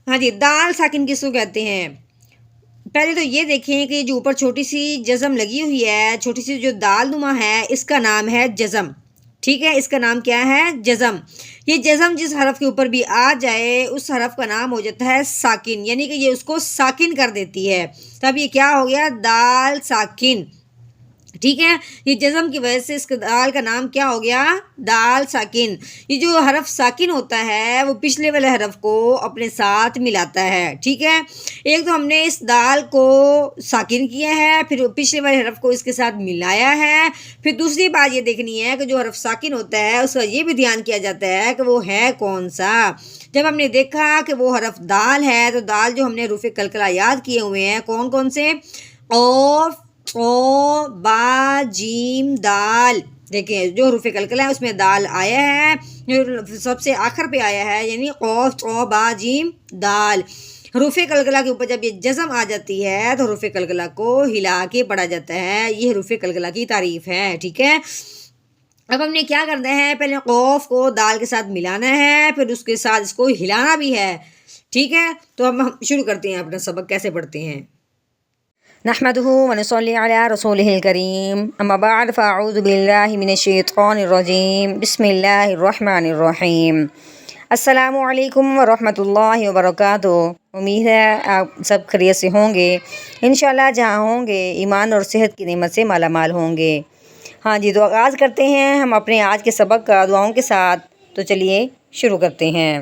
ہاں جی، دال ساکن کس کو کہتے ہیں؟ پہلے تو یہ دیکھیں کہ جو اوپر چھوٹی سی جزم لگی ہوئی ہے، چھوٹی سی جو دال نما ہے، اس کا نام ہے جزم۔ ٹھیک ہے، اس کا نام کیا ہے؟ جزم۔ یہ جزم جس حرف کے اوپر بھی آ جائے اس حرف کا نام ہو جاتا ہے ساکن، یعنی کہ یہ اس کو ساکن کر دیتی ہے، تب یہ کیا ہو گیا؟ دال ساکن۔ ٹھیک ہے، یہ جزم کی وجہ سے اس کا دال کا نام کیا ہو گیا؟ دال ساکن۔ یہ جو حرف ساکن ہوتا ہے وہ پچھلے والے حرف کو اپنے ساتھ ملاتا ہے۔ ٹھیک ہے، ایک تو ہم نے اس دال کو ساکن کیا ہے، پھر پچھلے والے حرف کو اس کے ساتھ ملایا ہے، پھر دوسری بات یہ دیکھنی ہے کہ جو حرف ساکن ہوتا ہے اس کا یہ بھی دھیان کیا جاتا ہے کہ وہ ہے کون سا۔ جب ہم نے دیکھا کہ وہ حرف دال ہے تو دال جو ہم نے حروف قلقلہ یاد کیے ہوئے ہیں کون کون سے؟ قاف، او، با، جیم، دال۔ دیکھیں جو حروف قلقلہ ہے اس میں دال آیا ہے، جو سب سے آخر پہ آیا ہے، یعنی قاف، او، با، جیم، دال۔ حروف قلقلہ کے اوپر جب یہ جزم آ جاتی ہے تو حروف قلقلہ کو ہلا کے پڑھا جاتا ہے، یہ حروف قلقلہ کی تعریف ہے۔ ٹھیک ہے، اب ہم نے کیا کرنا ہے؟ پہلے قوف کو دال کے ساتھ ملانا ہے، پھر اس کے ساتھ اس کو ہلانا بھی ہے۔ ٹھیک ہے، تو اب ہم شروع کرتے ہیں اپنا سبق، کیسے پڑھتے ہیں۔ نحمده ونصلي على رسوله الكريم اما بعد فاعوذ بالله من الشیطان الرجیم بسم اللہ الرحمن الرحیم۔ السلام علیکم ورحمۃ اللہ وبرکاتہ۔ امید ہے آپ سب خیریت سے ہوں گے، انشاءاللہ جہاں ہوں گے ایمان اور صحت کی نعمت سے مالا مال ہوں گے۔ ہاں جی، تو آغاز کرتے ہیں ہم اپنے آج کے سبق کا دعاؤں کے ساتھ، تو چلیے شروع کرتے ہیں۔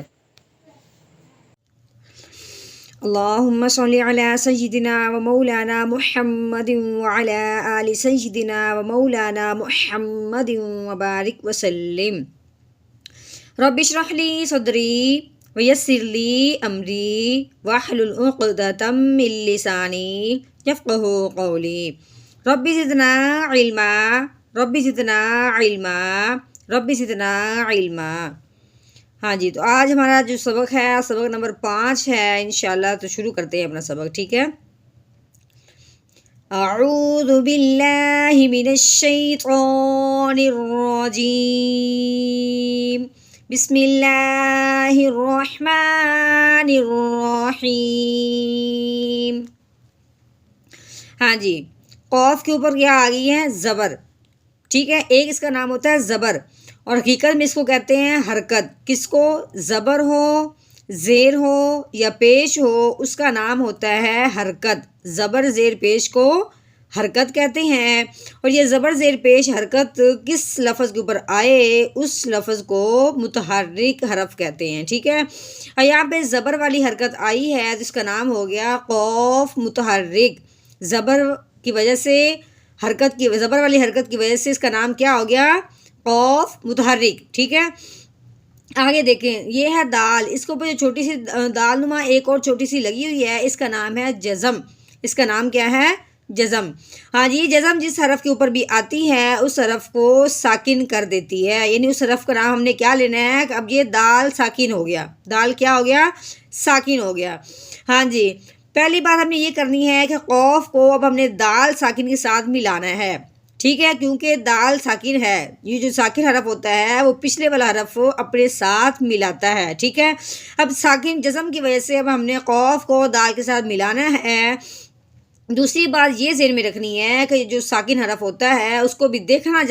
اللہم صلی علی سیدنا و مولانا محمد وعلی آل سیدنا و مولانا محمد وبارک وسلم۔ رب اشرح لی صدری ویسر لی امری واحلل عقدۃ من لسانی یفقہوا قولی۔ رب زدنا علما، رب زدنا علما، رب زدنا علما۔ ہاں جی، تو آج ہمارا جو سبق ہے سبق نمبر 5 ہے انشاءاللہ، تو شروع کرتے ہیں اپنا سبق۔ ٹھیک ہے، اعوذ باللہ من الشیطان الرجیم، بسم اللہ الرحمن الرحیم۔ ہاں جی، قوف کے اوپر کیا آ گئی ہے؟ زبر۔ ٹھیک ہے، ایک اس کا نام ہوتا ہے زبر، اور حقیقت میں اس کو کہتے ہیں حرکت۔ کس کو؟ زبر ہو، زیر ہو یا پیش ہو، اس کا نام ہوتا ہے حرکت۔ زبر زیر پیش کو حرکت کہتے ہیں، اور یہ زبر زیر پیش حرکت کس لفظ کے اوپر آئے اس لفظ کو متحرک حرف کہتے ہیں۔ ٹھیک ہے، اور یہاں پہ زبر والی حرکت آئی ہے تو اس کا نام ہو گیا قوف متحرک۔ زبر کی وجہ سے حرکت کی، زبر والی حرکت کی وجہ سے اس کا نام کیا ہو گیا؟ قوف متحرک۔ ٹھیک ہے، آگے دیکھیں، یہ ہے دال، اس کے اوپر جو چھوٹی سی دال نما ایک اور چھوٹی سی لگی ہوئی ہے اس کا نام ہے جزم۔ اس کا نام کیا ہے؟ جزم۔ ہاں جی، جزم جس حرف کے اوپر بھی آتی ہے اس حرف کو ساکن کر دیتی ہے، یعنی اس حرف کا نام ہم نے کیا لینا ہے؟ اب یہ دال ساکن ہو گیا، دال کیا ہو گیا؟ ساکن ہو گیا۔ ہاں جی، پہلی بات ہم نے یہ کرنی ہے کہ قوف کو اب ہم نے دال ساکن کے ساتھ ملانا ہے۔ ٹھیک ہے، کیونکہ دال ساکن ہے، یہ جو ساکن حرف ہوتا ہے وہ پچھلے والا حرف اپنے ساتھ ملاتا ہے۔ ٹھیک ہے، اب ساکن جزم کی وجہ سے اب ہم نے قوف کو دال کے ساتھ ملانا ہے۔ دوسری بات یہ ذہن میں رکھنی ہے کہ جو ساکن حرف ہوتا ہے اس کو بھی دیکھا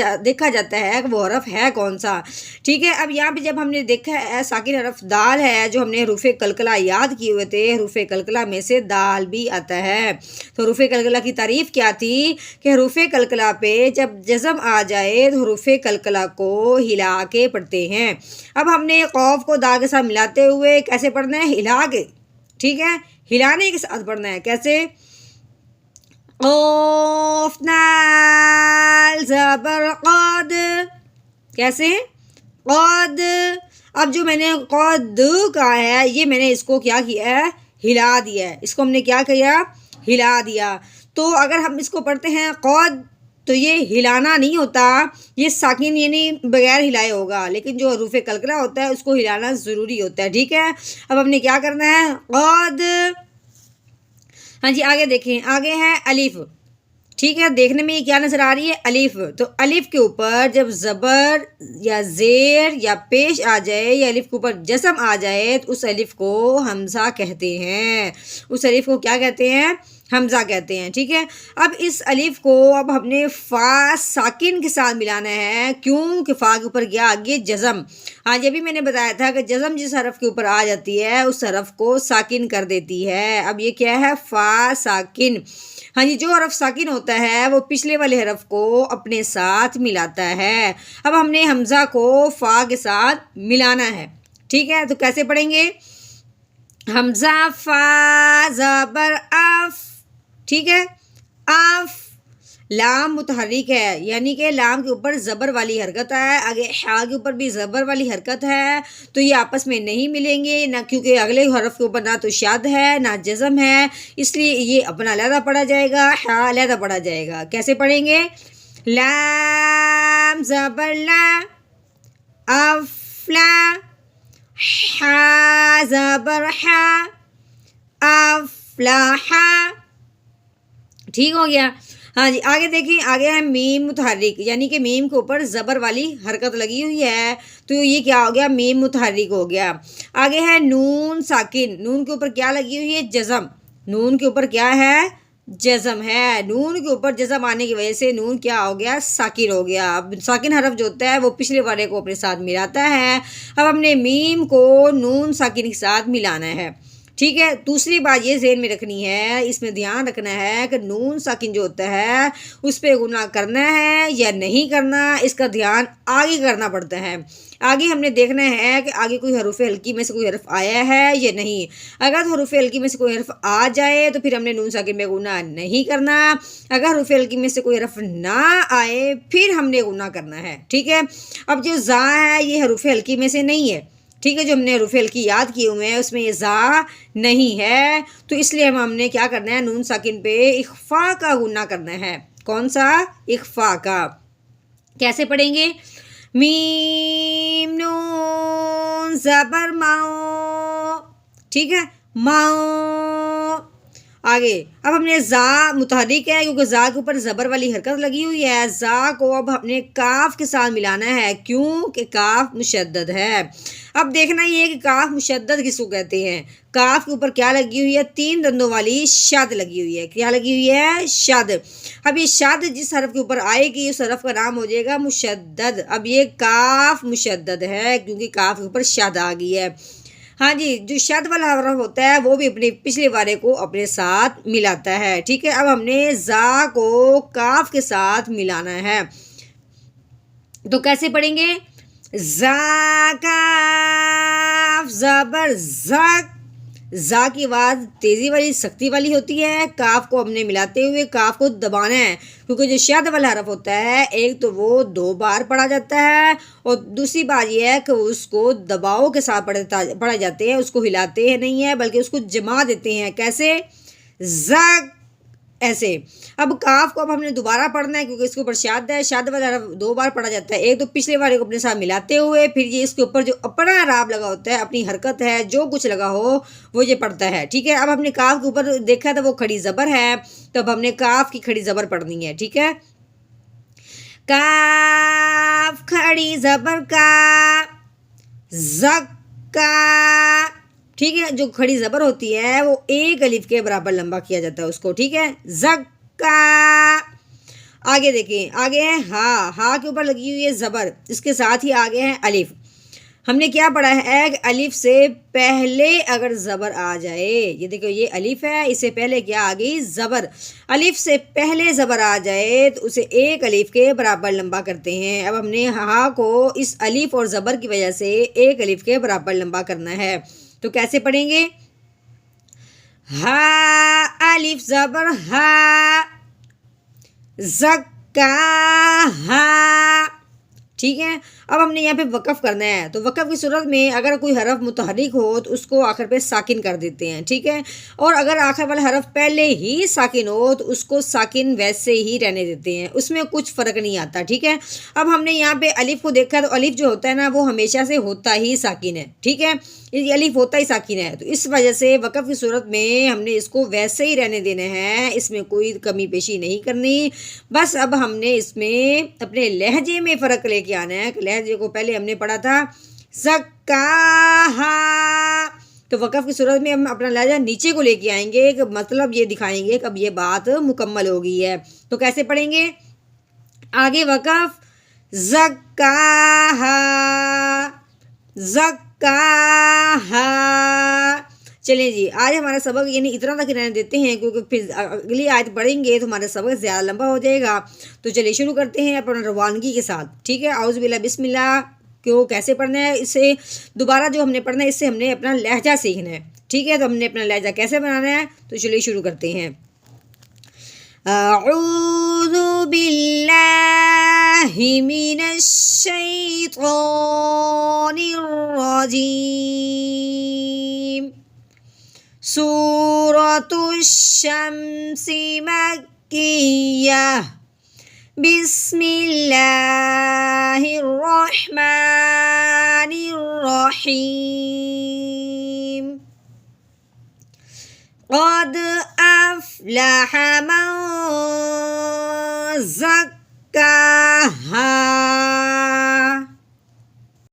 جاتا ہے کہ وہ حرف ہے کون سا۔ ٹھیک ہے، اب یہاں پہ جب ہم نے دیکھا ہے ساکن حرف دال ہے، جو ہم نے حروف قلقلہ یاد کیے ہوئے تھے، حروف قلقلہ میں سے دال بھی آتا ہے۔ تو حروف قلقلہ کی تعریف کیا تھی کہ حروف قلقلہ پہ جب جزم آ جائے تو حروف قلقلہ کو ہلا کے پڑھتے ہیں۔ اب ہم نے قوف کو دال کے ساتھ ملاتے ہوئے کیسے پڑھنا ہے؟ ہلا کے۔ ٹھیک ہے، ہلانے کے ساتھ پڑھنا ہے۔ کیسے؟ قوف نال زبر قد، کیسے؟ قد۔ اب جو میں نے قد کہا ہے یہ میں نے اس کو کیا کیا ہے؟ ہلا دیا ہے، اس کو ہم نے کیا کیا؟ ہلا دیا۔ تو اگر ہم اس کو پڑھتے ہیں قد تو یہ ہلانا نہیں ہوتا، یہ ساکن یعنی بغیر ہلائے ہوگا، لیکن جو حروف قلقلہ ہوتا ہے اس کو ہلانا ضروری ہوتا ہے۔ ٹھیک ہے، اب ہم نے کیا کرنا ہے؟ قد۔ ہاں جی، آگے دیکھیں، آگے ہے الف۔ ٹھیک ہے، دیکھنے میں یہ کیا نظر آ رہی ہے؟ الف۔ تو الف کے اوپر جب زبر یا زیر یا پیش آ جائے یا الف کے اوپر جزم آ جائے تو اس الف کو حمزہ کہتے ہیں۔ اس الف کو کیا کہتے ہیں؟ حمزہ کہتے ہیں، ٹھیک ہے۔ اب اس الف کو اب ہم نے فا ساکن کے ساتھ ملانا ہے، کیوں کہ فا کے اوپر کیا آگے جزم۔ ہاں یہ بھی میں نے بتایا تھا کہ جزم جس حرف کے اوپر آ جاتی ہے اس حرف کو ساکن کر دیتی ہے۔ اب یہ کیا ہے؟ فا ساکن۔ ہاں جی، جو حرف ساکن ہوتا ہے وہ پچھلے والے حرف کو اپنے ساتھ ملاتا ہے۔ اب ہم نے حمزہ کو فا کے ساتھ ملانا ہے، ٹھیک ہے۔ تو کیسے پڑھیں گے؟ حمزہ فا زبر اف، ٹھیک ہے۔ اف، لام متحرک ہے یعنی کہ لام کے اوپر زبر والی حرکت ہے، آگے ہا کے اوپر بھی زبر والی حرکت ہے، تو یہ آپس میں نہیں ملیں گے نہ، کیونکہ اگلے حرف کے اوپر نہ تو شد ہے نہ جزم ہے، اس لیے یہ اپنا علیحدہ پڑھا جائے گا، ہا علیحدہ پڑھا جائے گا۔ کیسے پڑھیں گے؟ لام زبر لا، اف لا، ہا زبر ہا، افلاح، ٹھیک ہو گیا۔ ہاں جی، آگے دیکھیں، آگے ہے میم متحرک یعنی کہ میم کے اوپر زبر والی حرکت لگی ہوئی ہے، تو یہ کیا ہو گیا؟ میم متحرک ہو گیا۔ آگے ہے نون ساکن، نون کے اوپر کیا لگی ہوئی ہے؟ جزم۔ نون کے اوپر کیا ہے؟ جزم ہے۔ نون کے اوپر جزم آنے کی وجہ سے نون کیا ہو گیا؟ ساکن ہو گیا۔ اب ساکن حرف جو ہوتا ہے وہ پچھلے والے کو اپنے ساتھ ملاتا ہے۔ اب ہم نے میم کو نون ساکن کے ساتھ ملانا ہے، ٹھیک ہے۔ دوسری بات یہ ذہن میں رکھنی ہے، اس میں دھیان رکھنا ہے کہ نون ساکن جو ہوتا ہے اس پہ گنا کرنا ہے یا نہیں کرنا، اس کا دھیان آگے کرنا پڑتا ہے۔ آگے ہم نے دیکھنا ہے کہ آگے کوئی حروف ہلکی میں سے کوئی حرف آیا ہے یا نہیں۔ اگر حروف ہلکی میں سے کوئی حرف آ جائے تو پھر ہم نے نون ساکن میں گنا نہیں کرنا، اگر حروف ہلکی میں سے کوئی حرف نہ آئے پھر ہم نے گنا کرنا ہے، ٹھیک ہے۔ اب جو زا ہے یہ حروف ہلکی میں سے نہیں ہے، ٹھیک ہے، جو ہم نے حروف ہلکی یاد کیے ہوئے ہیں اس میں یہ زا نہیں ہے، تو اس لیے ہم نے کیا کرنا ہے؟ نون ساکن پہ اخفا کا گنا کرنا ہے۔ کون سا؟ اخفا کا۔ کیسے پڑھیں گے؟ میم نون زبر ماؤ، ٹھیک ہے، ماؤ۔ آگے اب ہم نے زا متحرک ہے کیونکہ زا کے اوپر زبر والی حرکت لگی ہوئی ہے، زا کو اب ہم نے کاف کے ساتھ ملانا ہے، کیوں کہ کاف مشدد ہے۔ اب دیکھنا یہ ہے کہ کاف مشدد کس کو کہتے ہیں؟ کاف کے اوپر کیا لگی ہوئی ہے؟ 3 دندوں والی شد لگی ہوئی ہے۔ کیا لگی ہوئی ہے؟ شد۔ اب یہ شد جس حرف کے اوپر آئے گی اس حرف کا نام ہو جائے گا مشدد۔ اب یہ کاف مشدد ہے کیونکہ کاف کے اوپر شد آ گئی ہے۔ ہاں جی، جو شد والا حرف ہوتا ہے وہ بھی اپنے پچھلے والے کو اپنے ساتھ ملاتا ہے، ٹھیک ہے۔ اب ہم نے زا کو کاف کے ساتھ ملانا ہے، تو کیسے پڑھیں گے؟ زا کاف زبر زک، زا کی آواز تیزی والی سختی والی ہوتی ہے، کاف کو ہم نے ملاتے ہوئے کاف کو دبانا ہے، کیونکہ جو شد والا حرف ہوتا ہے ایک تو وہ 2 بار پڑھا جاتا ہے اور دوسری بات یہ ہے کہ اس کو دباؤ کے ساتھ پڑھا جاتے ہیں، اس کو ہلاتے ہیں نہیں ہے بلکہ اس کو جما دیتے ہیں۔ کیسے؟ زک، ایسے۔ اب کاف کو اب ہم نے دوبارہ پڑھنا ہے کیونکہ اس کے اوپر شاد ہے، شاد والا حرف 2 بار پڑھا جاتا ہے، ایک تو پچھلے والے کو اپنے ساتھ ملاتے ہوئے، پھر یہ اس کے اوپر جو اپنا اعراب لگا ہوتا ہے، اپنی حرکت ہے، جو کچھ لگا ہو وہ یہ پڑھتا ہے، ٹھیک ہے۔ اب ہم نے کاف کے اوپر دیکھا تھا وہ کھڑی زبر ہے، تو اب ہم نے کاف کی کھڑی زبر پڑھنی ہے، ٹھیک ہے۔ کاف کھڑی زبر کا، زکا، ٹھیک ہے۔ جو کھڑی زبر ہوتی ہے وہ ایک الف کے برابر لمبا کیا جاتا ہے اس کو، ٹھیک ہے، زکا۔ آگے دیکھیں، آگے ہے ہا، ہا کے اوپر لگی ہوئی ہے زبر، اس کے ساتھ ہی آگے ہے الف۔ ہم نے کیا پڑھا ہے کہ الف سے پہلے اگر زبر آ جائے، یہ دیکھو یہ الف ہے، اس سے پہلے کیا آ گئی؟ زبر۔ الف سے پہلے زبر آ جائے تو اسے ایک الف کے برابر لمبا کرتے ہیں۔ اب ہم نے ہا کو اس الف اور زبر کی وجہ سے ایک الف کے برابر لمبا کرنا ہے، تو کیسے پڑھیں گے؟ ہا الف زبر ہا، زکا ہا، ٹھیک ہے. اب ہم نے یہاں پہ وقف کرنا ہے. تو وقف کی صورت میں اگر کوئی حرف متحرک ہو تو اس کو آخر پہ ساکن کر دیتے ہیں. ٹھیک ہے. اور اگر آخر والا حرف پہلے ہی ساکن ہو تو اس کو ساکن ویسے ہی رہنے دیتے ہیں, اس میں کچھ فرق نہیں آتا. ٹھیک ہے. اب ہم نے یہاں پہ الف کو دیکھا تو الف جو ہوتا ہے نا وہ ہمیشہ سے ہوتا ہی ساکن ہے. ٹھیک ہے. یہ الف ہوتا ہی ساکن ہے, تو اس وجہ سے وقف کی صورت میں ہم نے اس کو ویسے ہی رہنے دینے ہیں, اس میں کوئی کمی پیشی نہیں کرنی. بس اب ہم نے اس میں اپنے لہجے میں فرق لے کے آنا ہے. لہجے کو پہلے ہم نے پڑھا تھا زکاہا, تو وقف کی صورت میں ہم اپنا لہجہ نیچے کو لے کے آئیں گے, کہ مطلب یہ دکھائیں گے کہ اب یہ بات مکمل ہو گئی ہے. تو کیسے پڑھیں گے؟ آگے وقف زکاہا زکاہا. چلیں جی, آج ہمارا سبق یعنی اتنا تک رہنے دیتے ہیں, کیونکہ پھر اگلی آیت پڑھیں گے تو ہمارا سبق زیادہ لمبا ہو جائے گا. تو چلیے شروع کرتے ہیں اپنا روانگی کے ساتھ. ٹھیک ہے. اعوذ باللہ بسم اللہ کو کیسے پڑھنا ہے, اسے دوبارہ جو ہم نے پڑھنا ہے اس سے ہم نے اپنا لہجہ سیکھنا ہے. ٹھیک ہے. تو ہم نے اپنا لہجہ کیسے بنانا ہے, تو چلیے شروع کرتے ہیں. اعوذ باللہ من الشیطان الرجیم. سورۃ الشمس مکیہ. بسم اللہ الرحمن الرحیم. قد افلح من زکاہا